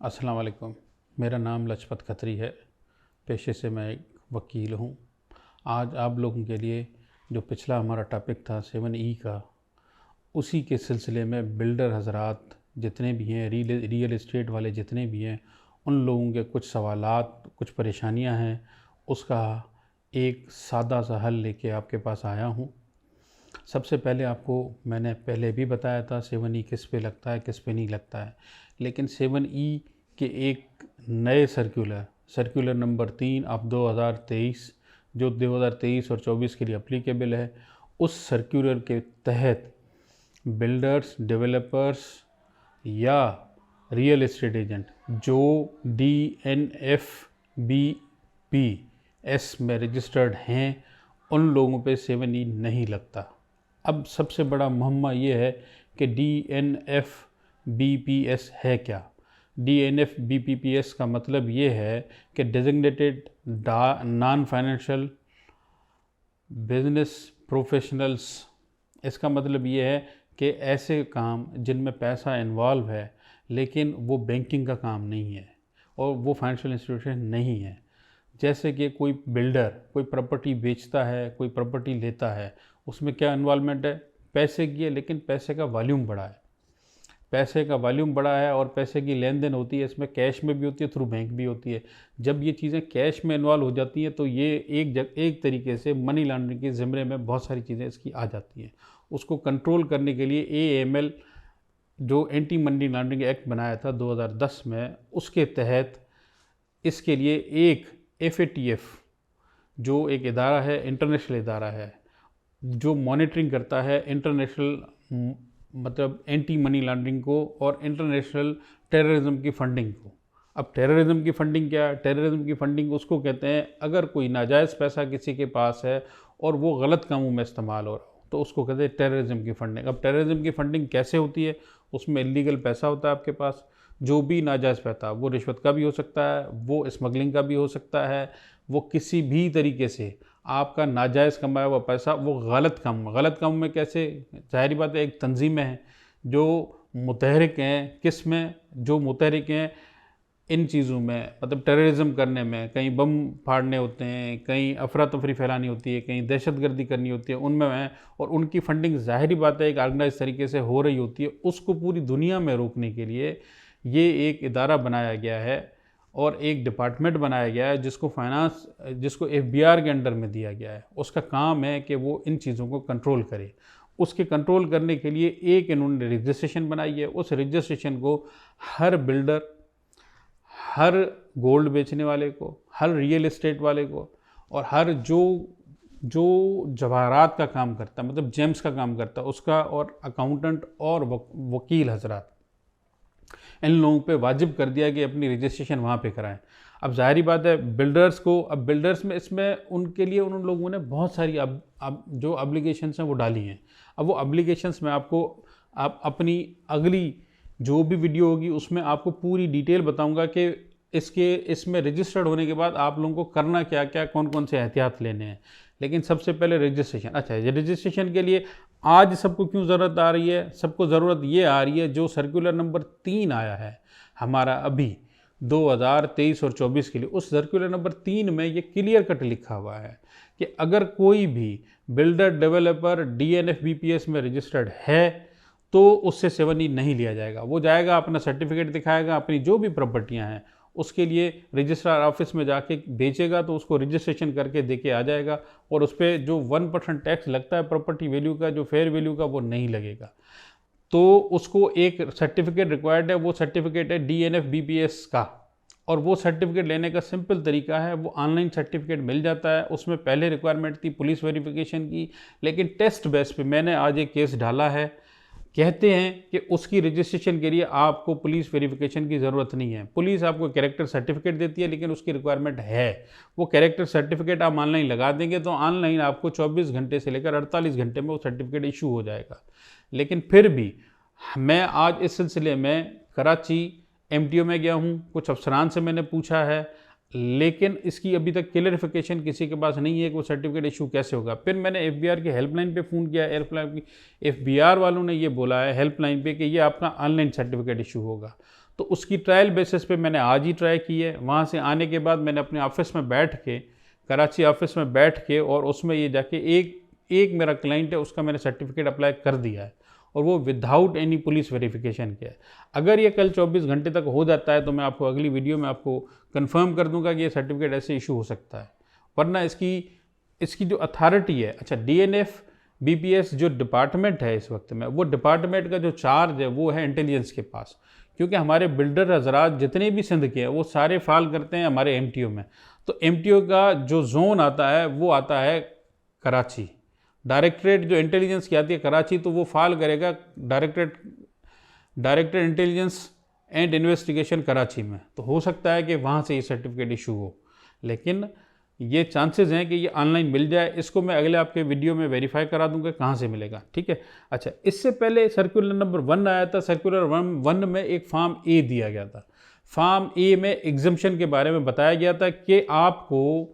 अस्सलाम वालेकुम। मेरा नाम लजपत खत्री है। पेशे से मैं एक वकील हूँ। आज आप लोगों के लिए जो पिछला हमारा टॉपिक था 7E का, उसी के सिलसिले में बिल्डर हज़रात जितने भी हैं, रियल एस्टेट वाले जितने भी हैं, उन लोगों के कुछ सवालात, कुछ परेशानियां हैं, उसका एक सादा सा हल लेके आपके पास आया हूँ। सबसे पहले आपको मैंने पहले भी बताया था 7E किस पे लगता है, किस पे नहीं लगता है, लेकिन 7E के एक नए सर्कुलर नंबर 3 अब 2023, जो 2023 और 24 के लिए अप्लीकेबल है, उस सर्कुलर के तहत बिल्डर्स, डेवलपर्स या रियल एस्टेट एजेंट जो DNFBPS में रजिस्टर्ड हैं, उन लोगों पे 7E नहीं लगता। अब सबसे बड़ा मुहम्मा ये है कि DNFBPS है क्या। DNFBPS का मतलब ये है कि designated non financial business professionals. इसका मतलब ये है कि ऐसे काम जिनमें पैसा इन्वॉल्व है लेकिन वो बैंकिंग का काम नहीं है और वो फाइनेंशियल इंस्टीट्यूशन नहीं है। जैसे कि कोई बिल्डर कोई प्रॉपर्टी बेचता है, कोई प्रॉपर्टी लेता है, उसमें क्या इन्वॉल्वमेंट है, पैसे की है, लेकिन पैसे का वॉल्यूम बड़ा है। पैसे का वॉल्यूम बड़ा है और पैसे की लेन देन होती है, इसमें कैश में भी होती है, थ्रू बैंक भी होती है। जब ये चीज़ें कैश में इन्वॉल्व हो जाती हैं तो ये एक तरीके से मनी लॉन्ड्रिंग के ज़िम्मे में बहुत सारी चीज़ें इसकी आ जाती हैं। उसको कंट्रोल करने के लिए AML, जो एंटी मनी लॉन्ड्रिंग एक्ट बनाया था 2010 में, उसके तहत इसके लिए एक FATF, जो एक इदारा है, इंटरनेशनल इदारा है, जो मॉनिटरिंग करता है इंटरनेशनल मतलब एंटी मनी लॉन्ड्रिंग को और इंटरनेशनल टेररिज्म की फ़ंडिंग को। अब टेररिज्म की फ़ंडिंग क्या है? टेररिज्म की फ़ंडिंग उसको कहते हैं अगर कोई नाजायज़ पैसा किसी के पास है और वो गलत कामों में इस्तेमाल हो रहा हो, तो उसको कहते हैं टेररिज्म की फ़ंडिंग। अब टेररिज्म की फ़ंडिंग कैसे होती है? उसमें इलीगल पैसा होता है आपके पास, जो भी नाजायज़ पैसा, वो रिश्वत का भी हो सकता है, वो स्मगलिंग का भी हो सकता है, वो किसी भी तरीके से आपका नाजायज़ कमाया हुआ पैसा वो गलत काम में कैसे? ज़ाहिर बात है, एक तंजीमें हैं जो मुतहरिक हैं, किस में? जो मुतहरिक हैं इन चीज़ों में, मतलब टेररिज्म करने में, कहीं बम फाड़ने होते हैं, कहीं अफरा तफरी फैलानी होती है, कहीं दहशतगर्दी करनी होती है, उनमें हैं। और उनकी फ़ंडिंग ज़ाहिर बात है एक ऑर्गेनाइज तरीके से हो रही होती है। उसको पूरी दुनिया में रोकने के लिए ये एक इदारा बनाया गया है और एक डिपार्टमेंट बनाया गया है जिसको FBR के अंडर में दिया गया है। उसका काम है कि वो इन चीज़ों को कंट्रोल करे। उसके कंट्रोल करने के लिए एक इन्होंने रजिस्ट्रेशन बनाई है। उस रजिस्ट्रेशन को हर बिल्डर, हर गोल्ड बेचने वाले को, हर रियल एस्टेट वाले को और हर जो जो जवाहरात का काम करता है, मतलब जेम्स का काम करता है, उसका, और अकाउंटेंट और वकील हजरात, इन लोगों पे वाजिब कर दिया कि अपनी रजिस्ट्रेशन वहाँ पे कराएं। अब ज़ाहिरी बात है बिल्डर्स को, अब बिल्डर्स में इसमें उनके लिए उन लोगों ने बहुत सारी अब जो अब्लिगेशंस हैं वो डाली हैं। अब वो अब्लिगेशंस में आपको आप अपनी अगली जो भी वीडियो होगी उसमें आपको पूरी डिटेल बताऊंगा कि इसमें रजिस्टर्ड होने के बाद आप लोगों को करना क्या क्या, कौन कौन से एहतियात लेने हैं। लेकिन सबसे पहले रजिस्ट्रेशन। अच्छा, ये रजिस्ट्रेशन के लिए आज सबको क्यों ज़रूरत आ रही है? सबको ज़रूरत ये आ रही है, जो सर्कुलर नंबर 3 आया है हमारा अभी 2023 और 24 के लिए, उस सर्कुलर नंबर 3 में ये क्लियर कट लिखा हुआ है कि अगर कोई भी बिल्डर डेवलपर DNFBPS में रजिस्टर्ड है तो उससे 7E नहीं लिया जाएगा। वो जाएगा, अपना सर्टिफिकेट दिखाएगा, अपनी जो भी प्रॉपर्टियां हैं उसके लिए रजिस्ट्रार ऑफिस में जाके बेचेगा तो उसको रजिस्ट्रेशन करके देके आ जाएगा, और उस पर जो 1% टैक्स लगता है प्रॉपर्टी वैल्यू का, जो फेयर वैल्यू का, वो नहीं लगेगा। तो उसको एक सर्टिफिकेट रिक्वायर्ड है, वो सर्टिफिकेट है DNFBPS का, और वो सर्टिफिकेट लेने का सिंपल तरीका है, वो ऑनलाइन सर्टिफिकेट मिल जाता है। उसमें पहले रिक्वायरमेंट थी पुलिस वेरिफिकेशन की, लेकिन टेस्ट बेस पे मैंने आज एक केस डाला है। कहते हैं कि उसकी रजिस्ट्रेशन के लिए आपको पुलिस वेरिफिकेशन की ज़रूरत नहीं है। पुलिस आपको कैरेक्टर सर्टिफिकेट देती है, लेकिन उसकी रिक्वायरमेंट है। वो कैरेक्टर सर्टिफिकेट आप ऑनलाइन लगा देंगे तो ऑनलाइन आपको 24 घंटे से लेकर 48 घंटे में वो सर्टिफिकेट इशू हो जाएगा। लेकिन फिर भी मैं आज इस सिलसिले में कराची MTO में गया हूँ, कुछ अफसरान से मैंने पूछा है, लेकिन इसकी अभी तक क्लियरिफिकेशन किसी के पास नहीं है कि वो सर्टिफिकेट इशू कैसे होगा। फिर मैंने FBR की हेल्पलाइन पे फ़ोन किया, FBR वालों ने ये बोला है हेल्पलाइन पे कि ये आपका ऑनलाइन सर्टिफिकेट इशू होगा। तो उसकी ट्रायल बेसिस पे मैंने आज ही ट्राई की है। वहाँ से आने के बाद मैंने अपने ऑफिस में बैठ के, कराची ऑफिस में बैठ के, और उसमें ये जाके एक मेरा क्लाइंट है उसका मैंने सर्टिफिकेट अप्लाई कर दिया है, और वो विदाउट एनी पुलिस वेरिफिकेशन किया है। अगर ये कल 24 घंटे तक हो जाता है तो मैं आपको अगली वीडियो में आपको कंफर्म कर दूंगा कि ये सर्टिफिकेट ऐसे इशू हो सकता है, वरना इसकी जो अथॉरिटी है, अच्छा डीएनएफ बीपीएस जो डिपार्टमेंट है इस वक्त में, वो डिपार्टमेंट का जो चार्ज है वो है इंटेलिजेंस के पास, क्योंकि हमारे बिल्डर हजरात जितने भी सिंध के हैं वो सारे फाल करते हैं हमारे एमटीओ में। तो एमटीओ का जो जोन आता है वो आता है कराची, डायरेक्टरेट जो इंटेलिजेंस की आती है कराची, तो वो फाल करेगा directorate intelligence and investigation Karachi में। तो हो सकता है कि वहाँ से ये सर्टिफिकेट इशू हो, लेकिन ये चांसेस हैं कि ये ऑनलाइन मिल जाए। इसको मैं अगले आपके वीडियो में वेरीफाई करा दूंगा कहाँ से मिलेगा, ठीक है। अच्छा, इससे पहले सर्कुलर नंबर 1 आया था। सर्कुलर 1 में एक फॉर्म ए दिया गया था। फॉर्म ए में एग्जम्पशन के बारे में बताया गया था कि आपको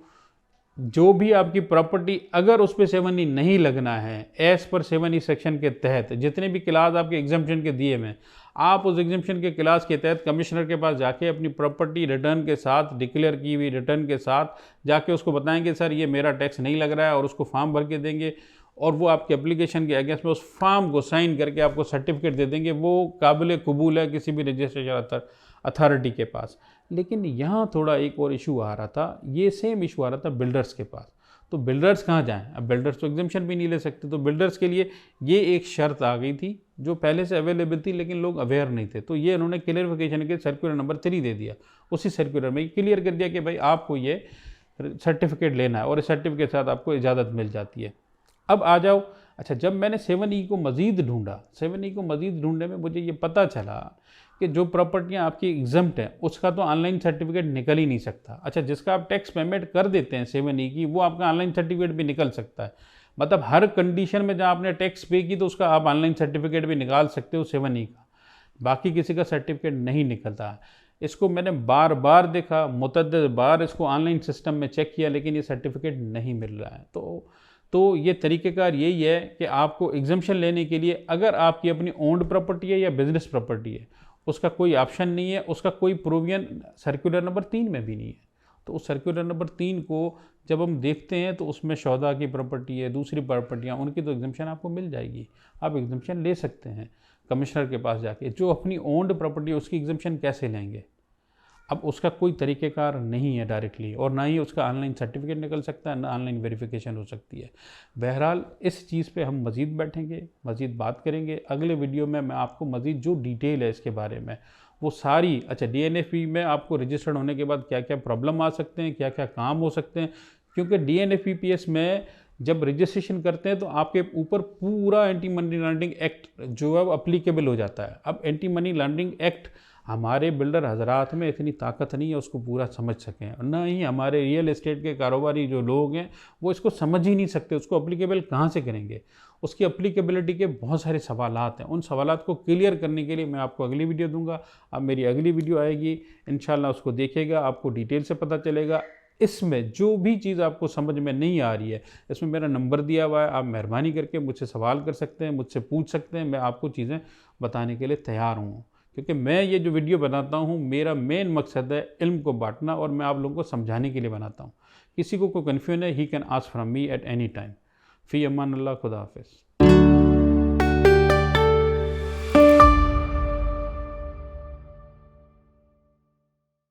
जो भी आपकी प्रॉपर्टी, अगर उस पर 7E नहीं लगना है, एज पर 7E सेक्शन के तहत जितने भी क्लास आपके एग्जम्पशन के दिए हुए, आप उस एग्जम्पशन के क्लास के तहत कमिश्नर के पास जाके अपनी प्रॉपर्टी रिटर्न के साथ, डिक्लेयर की हुई रिटर्न के साथ जाके उसको बताएंगे सर ये मेरा टैक्स नहीं लग रहा है, और उसको फॉर्म भर के देंगे, और वो आपके एप्लीकेशन के अगेंस्ट में उस फॉर्म को साइन करके आपको सर्टिफिकेट दे देंगे। वो काबिल कबूल है किसी भी रजिस्ट्रेशन अथॉरिटी के पास। लेकिन यहाँ थोड़ा एक और इशू आ रहा था, ये सेम इशू आ रहा था बिल्डर्स के पास। तो बिल्डर्स कहाँ जाएं? अब बिल्डर्स तो एग्जम्पशन भी नहीं ले सकते, तो बिल्डर्स के लिए ये एक शर्त आ गई थी जो पहले से अवेलेबल थी, लेकिन लोग अवेयर नहीं थे। तो ये उन्होंने क्लियरिफिकेशन के सर्कुलर नंबर 3 दे दिया। उसी सर्कुलर में क्लियर कर दिया कि भाई आपको ये सर्टिफिकेट लेना है, और इस सर्टिफिकेट के साथ आपको इजाज़त मिल जाती है। अब आ जाओ, अच्छा जब मैंने 7E को मज़ीद ढूंढा, 7E को मज़ीद ढूंढने में मुझे ये पता चला कि जो प्रॉपर्टियाँ आपकी एग्जम्प्ट हैं उसका तो ऑनलाइन सर्टिफिकेट निकल ही नहीं सकता। अच्छा, जिसका आप टैक्स पेमेंट कर देते हैं 7E की, वो आपका ऑनलाइन सर्टिफिकेट भी निकल सकता है। मतलब हर कंडीशन में जहाँ आपने टैक्स पे की तो उसका आप ऑनलाइन सर्टिफिकेट भी निकाल सकते हो 7E का, बाकी किसी का सर्टिफिकेट नहीं निकलता है। इसको मैंने बार बार देखा, मुतअद्दिद बार इसको ऑनलाइन सिस्टम में चेक किया, लेकिन ये सर्टिफिकेट नहीं मिल रहा है। तो ये तरीक़ेकार यही है कि आपको एग्जम्पशन लेने के लिए, अगर आपकी अपनी ओन्ड प्रॉपर्टी है या बिजनेस प्रॉपर्टी है, उसका कोई ऑप्शन नहीं है, उसका कोई प्रोविजन सर्कुलर नंबर 3 में भी नहीं है। तो उस सर्कुलर नंबर 3 को जब हम देखते हैं तो उसमें शौदा की प्रॉपर्टी है, दूसरी प्रॉपर्टियाँ, उनकी तो एग्जम्पशन आपको मिल जाएगी, आप एग्जम्पशन ले सकते हैं कमिश्नर के पास जाके। जो अपनी ओन्ड प्रॉपर्टी है उसकी एग्जम्पशन कैसे लेंगे? अब उसका कोई तरीक़ेकार नहीं है डायरेक्टली, और ना ही उसका ऑनलाइन सर्टिफिकेट निकल सकता है, ना ऑनलाइन वेरिफिकेशन हो सकती है। बहरहाल इस चीज़ पे हम मज़ीद बैठेंगे, मज़ीद बात करेंगे अगले वीडियो में। मैं आपको मज़ीद जो डिटेल है इसके बारे में वो सारी, अच्छा डीएनएफबी में आपको रजिस्टर्ड होने के बाद क्या क्या प्रॉब्लम आ सकते हैं, क्या क्या काम हो सकते हैं, क्योंकि डीएनएफबीपीएस में जब रजिस्ट्रेशन करते हैं तो आपके ऊपर पूरा एंटी मनी लॉन्ड्रिंग एक्ट जो है वो अप्लीकेबल हो जाता है। अब एंटी मनी लॉन्ड्रिंग एक्ट हमारे बिल्डर हजरात में इतनी ताकत नहीं है उसको पूरा समझ सकें, और ना ही हमारे रियल एस्टेट के कारोबारी जो लोग हैं वो इसको समझ ही नहीं सकते, उसको अप्लीकेबल कहाँ से करेंगे। उसकी अप्लीकेबिलिटी के बहुत सारे सवालात हैं, उन सवालात को क्लियर करने के लिए मैं आपको अगली वीडियो दूंगा। अब मेरी अगली वीडियो आएगी, इंशाल्लाह उसको देखिएगा, आपको डिटेल से पता चलेगा। इसमें जो भी चीज़ आपको समझ में नहीं आ रही है, इसमें मेरा नंबर दिया हुआ है, आप मेहरबानी करके मुझसे सवाल कर सकते हैं, मुझसे पूछ सकते हैं, मैं आपको चीज़ें बताने के लिए तैयार हूँ। क्योंकि मैं ये जो वीडियो बनाता हूँ मेरा मेन मकसद है इल्म को बांटना, और मैं आप लोगों को समझाने के लिए बनाता हूँ। किसी को कोई कन्फ्यूजन है, he can ask from me at any time. फ़ी अमान अल्लाह, खुदा हाफ़िज़।